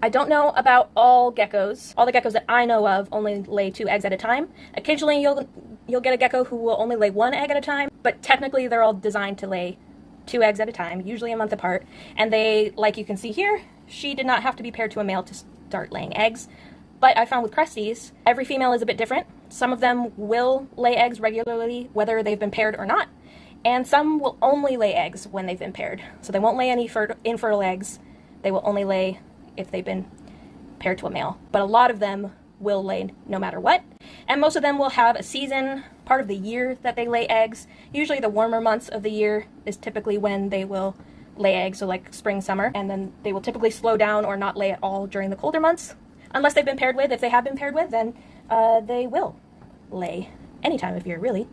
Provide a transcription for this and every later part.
I don't know about all geckos. All the geckos that I know of only lay 2 eggs at a time. Occasionally you'll get a gecko who will only lay 1 egg at a time, but technically they're all designed to lay 2 eggs at a time, usually a month apart. And they, like you can see here, she did not have to be paired to a male to start laying eggs. But I found with cresties, every female is a bit different. Some of them will lay eggs regularly, whether they've been paired or not. And some will only lay eggs when they've been paired. So they won't lay any infertile eggs. They will only lay if they've been paired to a male. But a lot of them will lay no matter what. And most of them will have a season, part of the year that they lay eggs. Usually the warmer months of the year is typically when they will lay eggs, so like spring, summer. And then they will typically slow down or not lay at all during the colder months. Unless they've been paired with. If they have been paired with, then they will lay any time of year, really.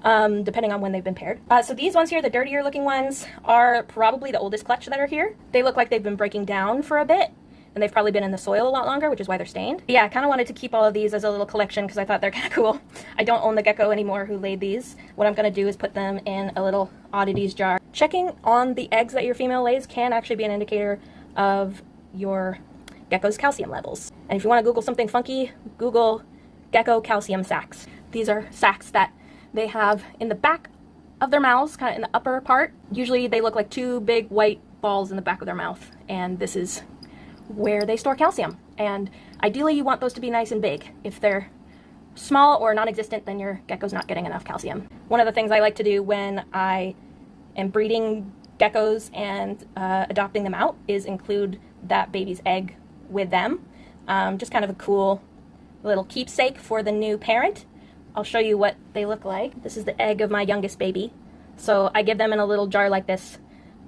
Depending on when they've been paired. So these ones here, the dirtier looking ones, are probably the oldest clutch that are here. They look like they've been breaking down for a bit, and they've probably been in the soil a lot longer, which is why they're stained. Yeah, I kind of wanted to keep all of these as a little collection because I thought they're kind of cool. I don't own the gecko anymore who laid these. What I'm going to do is put them in a little oddities jar. Checking on the eggs that your female lays can actually be an indicator of your gecko's calcium levels. And if you want to Google something funky, Google gecko calcium sacs. These are sacs that they have in the back of their mouths, kind of in the upper part. Usually they look like 2 big white balls in the back of their mouth, and this is where they store calcium. And ideally you want those to be nice and big. If they're small or non-existent, then your gecko's not getting enough calcium. One of the things I like to do when I am breeding geckos and adopting them out is include that baby's egg with them. Just kind of a cool little keepsake for the new parent. I'll show you what they look like. This is the egg of my youngest baby. So I give them in a little jar like this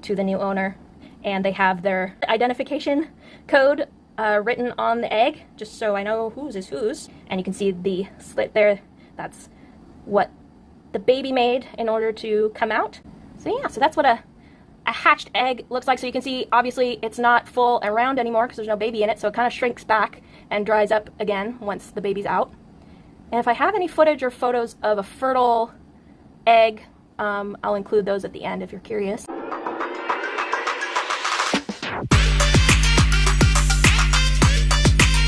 to the new owner, and they have their identification code written on the egg, just so I know whose is whose. And you can see the slit there. That's what the baby made in order to come out. So yeah, so that's what a hatched egg looks like. So you can see, obviously, it's not full and round anymore because there's no baby in it, so it kind of shrinks back and dries up again once the baby's out. And if I have any footage or photos of a fertile egg, I'll include those at the end if you're curious.